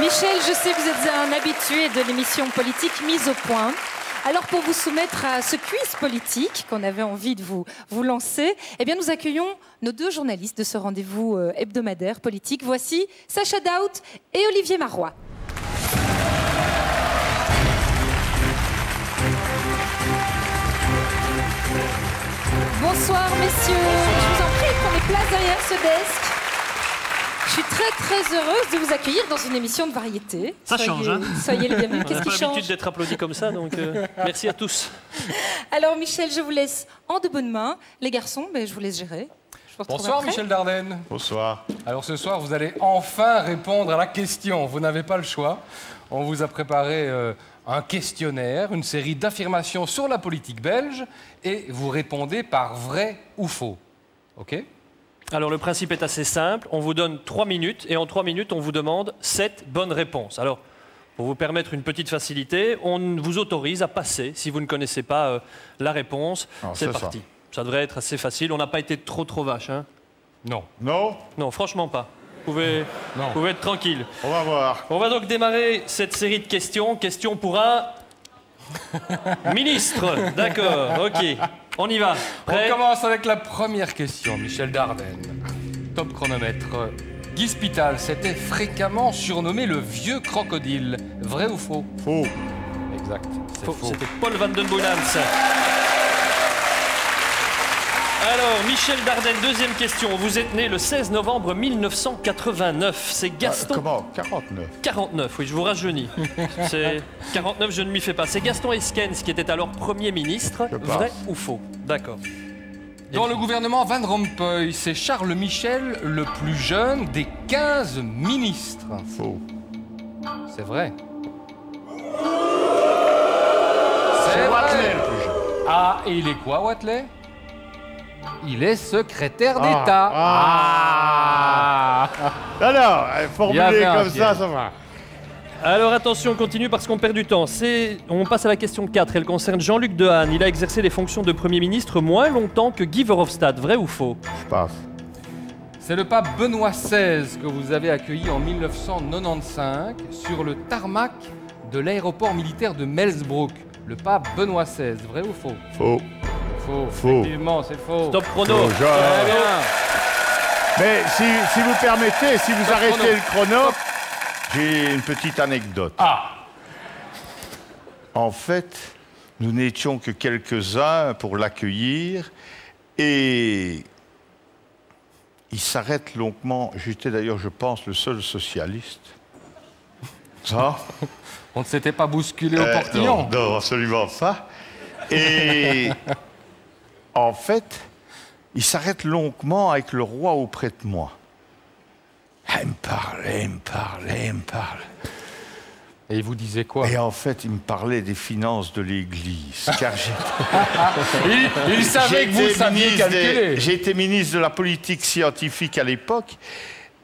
Michel, je sais que vous êtes un habitué de l'émission politique Mise au point. Alors pour vous soumettre à ce quiz politique qu'on avait envie de vous lancer, eh bien nous accueillons nos deux journalistes de ce rendez-vous hebdomadaire politique. Voici Sacha Daout et Olivier Marois. Bonsoir messieurs, je vous en prie, prenez place derrière ce desk. Je suis très heureuse de vous accueillir dans une émission de variété. Ça change, hein? Soyez les bienvenus. Qu'est-ce qui change? On n'a pas l'habitude d'être applaudi comme ça, donc merci à tous. Alors Michel, je vous laisse en de bonnes mains. Les garçons, je vous laisse gérer. Bonsoir Michel Dardenne. Bonsoir. Alors ce soir, vous allez enfin répondre à la question. Vous n'avez pas le choix. On vous a préparé un questionnaire, une série d'affirmations sur la politique belge, et vous répondez par vrai ou faux. OK? Alors le principe est assez simple, on vous donne 3 minutes et en 3 minutes on vous demande 7 bonnes réponses. Alors pour vous permettre une petite facilité, on vous autorise à passer si vous ne connaissez pas la réponse. C'est parti. Ça devrait être assez facile, on n'a pas été trop vache. Hein? Non. Non? Non, franchement pas. Vous pouvez être tranquille. On va voir. On va donc démarrer cette série de questions. Questions pour un ministre. D'accord, ok. On y va. Prêt? On commence avec la première question, Michel Dardenne. Top chronomètre. Guy Spital s'était fréquemment surnommé le vieux crocodile. Vrai ou faux? Faux. Exact. C'est faux. C'était Paul Van Den Boeulans. Alors, Michel Dardenne, deuxième question. Vous êtes né le 16 novembre 1989. C'est Gaston... Comment? 49. 49, oui, je vous rajeunis. C'est 49, je ne m'y fais pas. C'est Gaston Eyskens qui était alors Premier ministre. Vrai ou faux? D'accord. Dans le gouvernement Van Rompuy, c'est Charles Michel le plus jeune des 15 ministres. Faux. C'est vrai. C'est Wathelet le plus jeune. Ah, et il est quoi, Wathelet? Il est secrétaire d'État. Alors, formulé comme ça va. Alors attention, on continue parce qu'on perd du temps. On passe à la question 4. Elle concerne Jean-Luc Dehaene. Il a exercé les fonctions de Premier ministre moins longtemps que Guy Verhofstadt. Vrai ou faux? Je passe. C'est le pape Benoît XVI que vous avez accueilli en 1995 sur le tarmac de l'aéroport militaire de Melsbrook. Le pape Benoît XVI. Vrai ou faux? Faux. Faux. Faux. Effectivement, c'est faux. Stop chrono. Très bien. Mais si vous permettez, si vous arrêtez le chrono, j'ai une petite anecdote. Ah. En fait, nous n'étions que quelques-uns pour l'accueillir et il s'arrête longuement. J'étais d'ailleurs, je pense, le seul socialiste. Ça? On ne s'était pas bousculé au portillon. Non, absolument pas. Et en fait, il s'arrête longuement avec le roi auprès de moi. Il me parlait. Et il vous disait quoi? Et en fait, il me parlait des finances de l'Église. Car il savait que vous saviez calculer. J'ai été ministre de la politique scientifique à l'époque.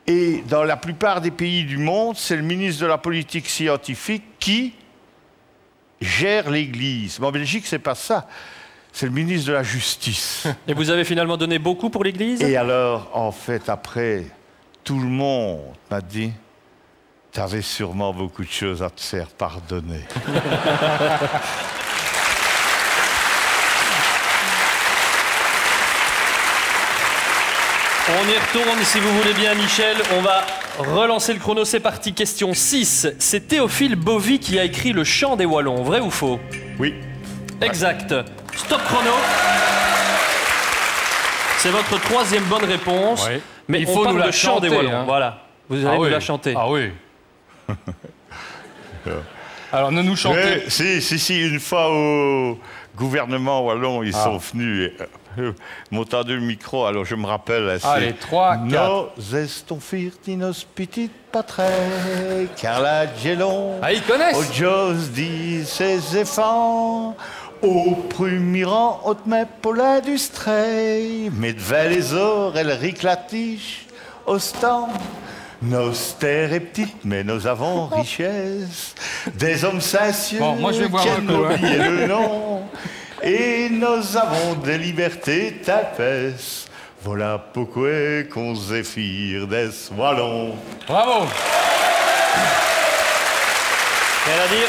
Et dans la plupart des pays du monde, c'est le ministre de la politique scientifique qui gère l'Église. Mais en Belgique, c'est pas ça. C'est le ministre de la Justice. Et vous avez finalement donné beaucoup pour l'Église? Et alors, en fait, après, tout le monde m'a dit « T'avais sûrement beaucoup de choses à te faire pardonner. » On y retourne si vous voulez bien, Michel. On va relancer le chrono. C'est parti. Question 6. C'est Théophile Bovi qui a écrit Le Chant des Wallons. Vrai ou faux? Oui. Exact. Stop chrono. C'est votre troisième bonne réponse. Oui. Mais il on faut parle nous la de Chant des chanter, Wallons. hein. Voilà. Vous allez nous la chanter. Ah oui. Alors, ne nous chantez. Si, une fois au gouvernement wallon, ils sont venus, m'ont tendu le micro, alors je me rappelle. Allez, 3, 4. Nos eston firtinos petit patre, car la gelon. Ah, ils connaissent. Au Jos dit ses enfants, au prumiran, au tme pour l'industrie, mais devant les ors, elle riclatiche, au stand. Nos terres est petite, mais nous avons richesse. Des hommes sincères Moi, je vais boire un coup, hein. oublié le nom. Et nous avons des libertés tapes. Voilà pourquoi qu'on zéphyr des wallons. Bravo. Rien à dire.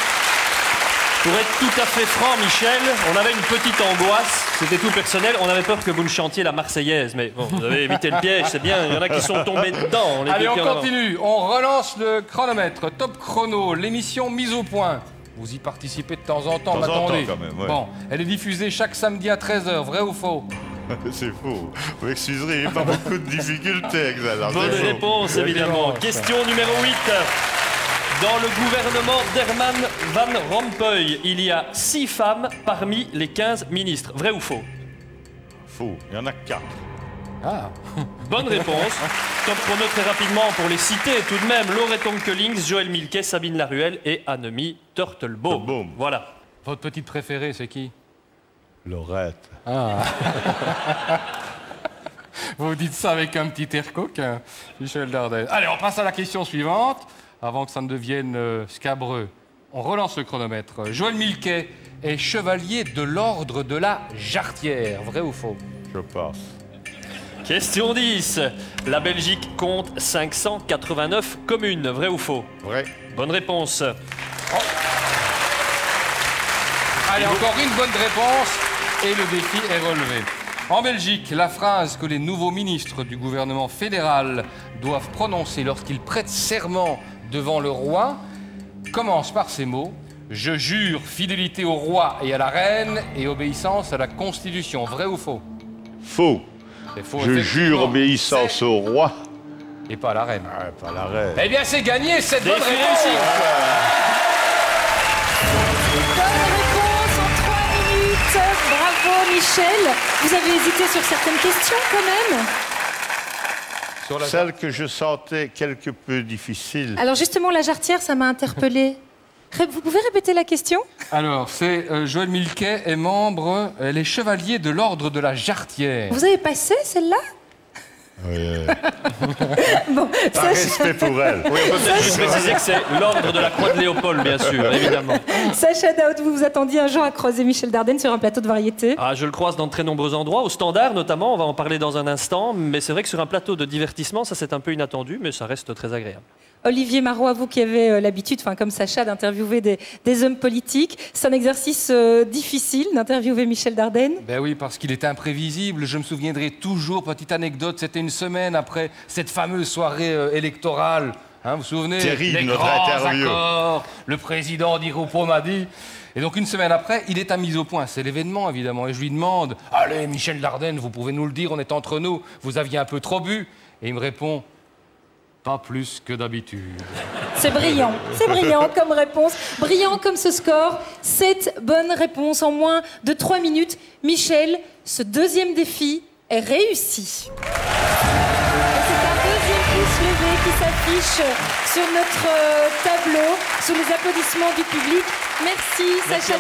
Pour être tout à fait franc, Michel, on avait une petite angoisse, c'était tout personnel, on avait peur que vous ne chantiez la Marseillaise, mais bon, vous avez évité le piège, c'est bien, il y en a qui sont tombés dedans. Allez, on continue, on relance le chronomètre, top chrono, l'émission mise au point. Vous y participez de temps en temps, m'attendez. Bon, elle est diffusée chaque samedi à 13h, vrai ou faux? C'est faux. Vous m'excuserez, il n'y a pas beaucoup de difficultés avec ça. Bonne réponse, évidemment. Question numéro 8. Dans le gouvernement d'Herman Van Rompuy, il y a 6 femmes parmi les 15 ministres. Vrai ou faux? Faux. Il y en a 4. Ah. Bonne réponse. Top chrono très rapidement pour les citer tout de même. Laurette Onkelings, Joël Milquet, Sabine Laruelle et Annemie Turtelbaum. Voilà. Votre petite préférée, c'est qui? Laurette. Ah. Vous dites ça avec un petit air coquin, Michel Dardenne. Allez, on passe à la question suivante. Avant que ça ne devienne scabreux, on relance le chronomètre. Joël Milquet est chevalier de l'ordre de la Jarretière. Vrai ou faux? Je passe. Question 10. La Belgique compte 589 communes. Vrai ou faux? Vrai. Bonne réponse. Oh. Allez, encore une bonne réponse et le défi est relevé. En Belgique, la phrase que les nouveaux ministres du gouvernement fédéral doivent prononcer lorsqu'ils prêtent serment devant le roi commence par ces mots: je jure fidélité au roi et à la reine et obéissance à la Constitution. Vrai ou faux? Faux. C'est faux. Je jure obéissance au roi. Et pas à la reine. Ah, pas la reine. Eh bien, c'est gagné, cette bonne Défi réponse. réussi. Bonne réponse en 3 minutes. Bravo Michel. Vous avez hésité sur certaines questions quand même. Celle que je sentais quelque peu difficile. Alors justement, la Jarretière, ça m'a interpellée. Vous pouvez répéter la question? Alors, c'est Joël Milquet est membre, elle est chevalier de l'ordre de la Jarretière. Vous avez passé celle-là? Oui. Bon, Par respect pour elle. Oui, on peut peut-être juste préciser que c'est l'ordre de la Croix de Léopold, bien sûr, évidemment. Sacha Daoud, vous vous attendiez un jour à croiser Michel Dardenne sur un plateau de variété? Ah, je le croise dans de très nombreux endroits, au Standard notamment, on va en parler dans un instant, mais c'est vrai que sur un plateau de divertissement, ça c'est un peu inattendu, mais ça reste très agréable. Olivier Marois, vous qui avez l'habitude, comme Sacha, d'interviewer des hommes politiques, c'est un exercice difficile d'interviewer Michel Dardenne? Ben oui, parce qu'il est imprévisible. Je me souviendrai toujours, petite anecdote, c'était une semaine après cette fameuse soirée électorale. Hein, vous vous souvenez? Terrible, les notre grands interview. accords, le président Di Rupo m'a dit. Et donc une semaine après, il est à mise au point. C'est l'événement, évidemment. Et je lui demande: allez, Michel Dardenne, vous pouvez nous le dire, on est entre nous. Vous aviez un peu trop bu. Et il me répond: pas plus que d'habitude. C'est brillant comme réponse, brillant comme ce score. 7 bonnes réponses en moins de 3 minutes. Michel, ce deuxième défi est réussi. Et c'est un deuxième pouce levé qui s'affiche sur notre tableau, sous les applaudissements du public. Merci Sacha.